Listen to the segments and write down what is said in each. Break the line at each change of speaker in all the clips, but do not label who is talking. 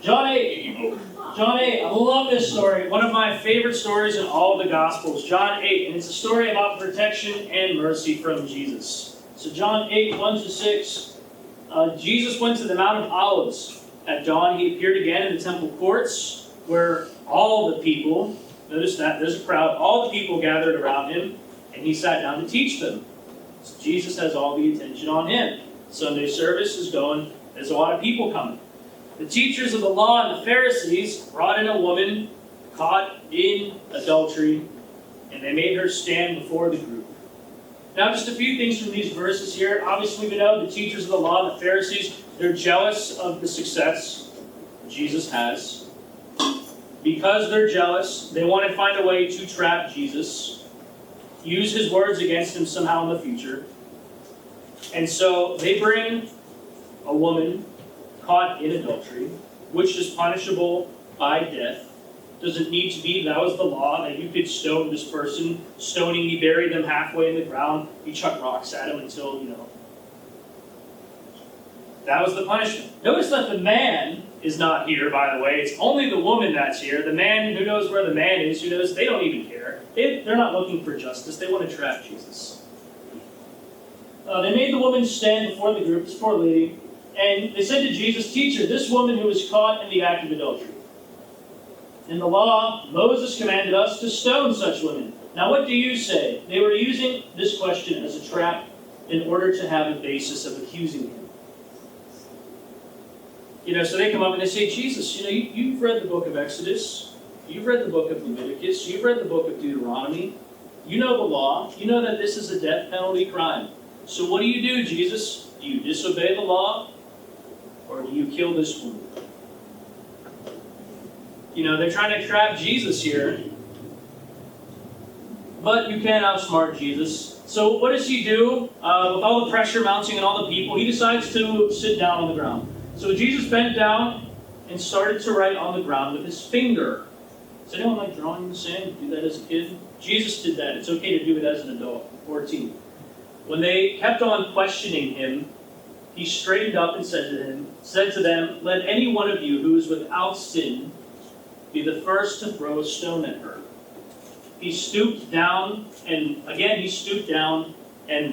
John 8. John 8. I love this story. One of my favorite stories in all of the Gospels. John 8. And it's a story about protection and mercy from Jesus. So John 8, 1-6. Jesus went to the Mount of Olives. At dawn, he appeared again in the temple courts, where all the people, notice that, there's a crowd, all the people gathered around him, and he sat down to teach them. So Jesus has all the attention on him. Sunday service is going, there's a lot of people coming. The teachers of the law and the Pharisees brought in a woman caught in adultery, and they made her stand before the group. Now, just a few things from these verses here. Obviously, we know the teachers of the law and the Pharisees, they're jealous of the success Jesus has. Because they're jealous, they want to find a way to trap Jesus, use his words against him somehow in the future. And so they bring a woman caught in adultery, which is punishable by death. Doesn't need to be, that was the law, that you could stone this person. Stoning, you bury them halfway in the ground, you chuck rocks at them until, that was the punishment. Notice that the man is not here, by the way. It's only the woman that's here. The man, who knows where the man is, who knows, they don't even care. They're not looking for justice. They want to trap Jesus. They made the woman stand before the group, this poor lady, and they said to Jesus, "Teacher, this woman who was caught in the act of adultery. In the law, Moses commanded us to stone such women. Now what do you say?" They were using this question as a trap in order to have a basis of accusing him. So they come up and they say, "Jesus, you've read the book of Exodus. You've read the book of Leviticus. You've read the book of Deuteronomy. You know the law. You know that this is a death penalty crime. So what do you do, Jesus? Do you disobey the law? Or do you kill this woman?" They're trying to trap Jesus here. But you can't outsmart Jesus. So what does he do? With all the pressure mounting and all the people, he decides to sit down on the ground. So Jesus bent down and started to write on the ground with his finger. Does anyone like drawing in the sand? Do that as a kid? Jesus did that. It's okay to do it as an adult, 14. When they kept on questioning him, he straightened up and said to them, "Let any one of you who is without sin be the first to throw a stone at her." He stooped down, and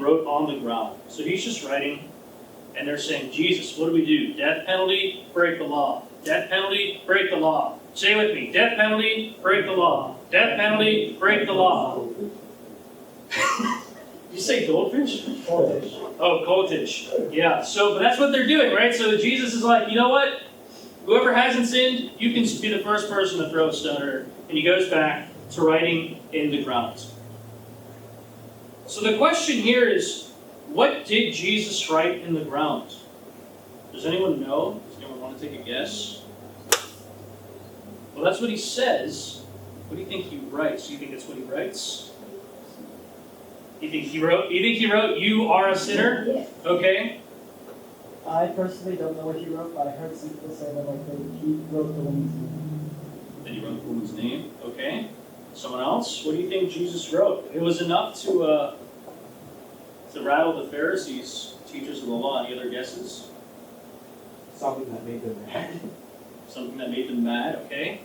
wrote on the ground. So he's just writing, and they're saying, "Jesus, what do we do? Death penalty, break the law. Death penalty, break the law." Say with me, death penalty, break the law. Death penalty, break the law. Did you say goldfish?
Goldfish.
Oh, goldfish. Yeah, but that's what they're doing, right? So Jesus is like, you know what? Whoever hasn't sinned, you can be the first person to throw a stone at her. And he goes back to writing in the ground. So the question here is, what did Jesus write in the ground? Does anyone know? Does anyone want to take a guess? Well, that's what he says. What do you think he writes? Do you think that's what he writes? You think he wrote, "You are a sinner"?
Yeah.
Okay.
I personally don't know what he wrote, but I heard some people say that he wrote the woman's name.
That he wrote the woman's name. Okay. Someone else? What do you think Jesus wrote? It was enough to rattle the Pharisees, teachers of the law. Any other guesses?
Something that made them mad.
Something that made them mad. Okay.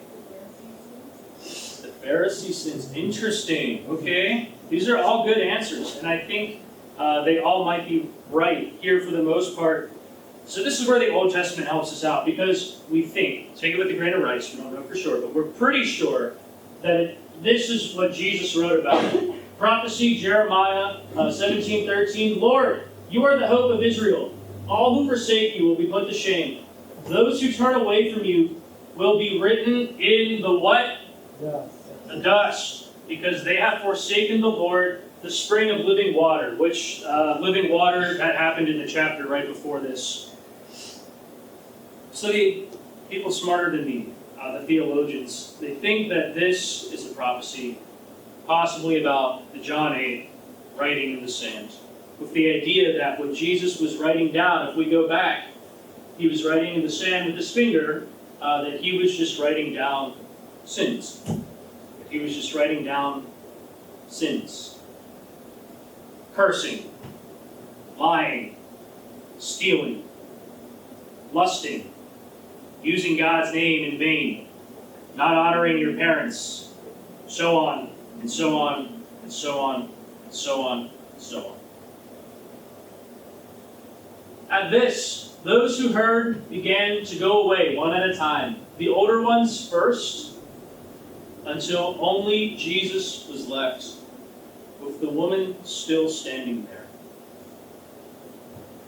The Pharisee sins. Interesting. Okay. These are all good answers, and I think they all might be right here for the most part. So this is where the Old Testament helps us out, because we think, take it with a grain of rice, we don't know for sure, but we're pretty sure that this is what Jesus wrote about. Prophecy, Jeremiah 17:13, "Lord, you are the hope of Israel. All who forsake you will be put to shame. Those who turn away from you will be written in the" what?
Yes.
The dust, because they have forsaken the Lord, the spring of living water, which living water, that happened in the chapter right before this. So the people smarter than me, the theologians, they think that this is a prophecy, possibly about the John 8 writing in the sand, with the idea that what Jesus was writing down, if we go back, he was writing in the sand with his finger, that he was just writing down sins. He was just writing down sins. Cursing, lying, stealing, lusting. using God's name in vain, not honoring your parents, so on, and so on, and so on, and so on, and so on. At this, those who heard began to go away one at a time, the older ones first, until only Jesus was left, with the woman still standing there.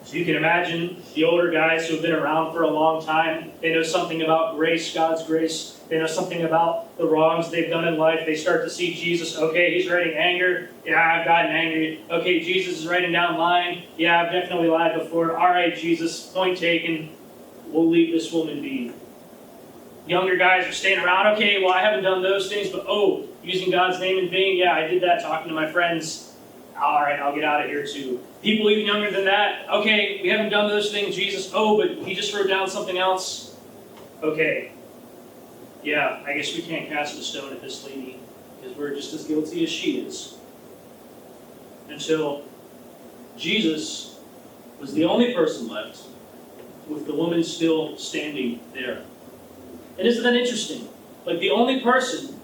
So you can imagine the older guys who have been around for a long time. They know something about grace, God's grace. They know something about the wrongs they've done in life. They start to see Jesus. Okay, he's writing anger. Yeah, I've gotten angry. Okay, Jesus is writing down lying. Yeah, I've definitely lied before. All right, Jesus, point taken. We'll leave this woman be. Younger guys are staying around. Okay, well, I haven't done those things, but using God's name in vain. Yeah, I did that talking to my friends. All right, I'll get out of here too. People even younger than that. Okay, we haven't done those things, Jesus. But he just wrote down something else. Okay. Yeah, I guess we can't cast a stone at this lady because we're just as guilty as she is. Until Jesus was the only person left, with the woman still standing there. And isn't that interesting? Like, the only person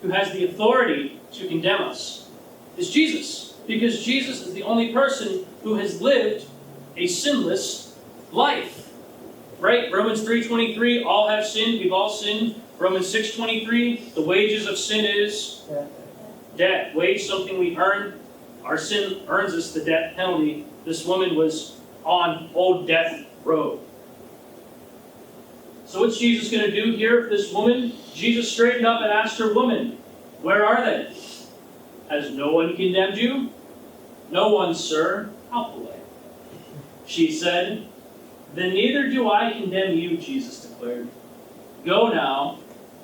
who has the authority to condemn us is Jesus. Because Jesus is the only person who has lived a sinless life. Right? Romans 3:23, all have sinned, we've all sinned. Romans 6:23, the wages of sin is death. Wage, something we earn. Our sin earns us the death penalty. This woman was on old death row. So what's Jesus going to do here for this woman? Jesus straightened up and asked her, "Woman, where are they? Has no one condemned you?" "No one, sir." "How polite." She said, "Then neither do I condemn you," Jesus declared. "Go now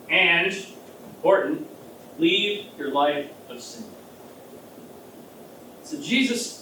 and," important, "leave your life of sin." So Jesus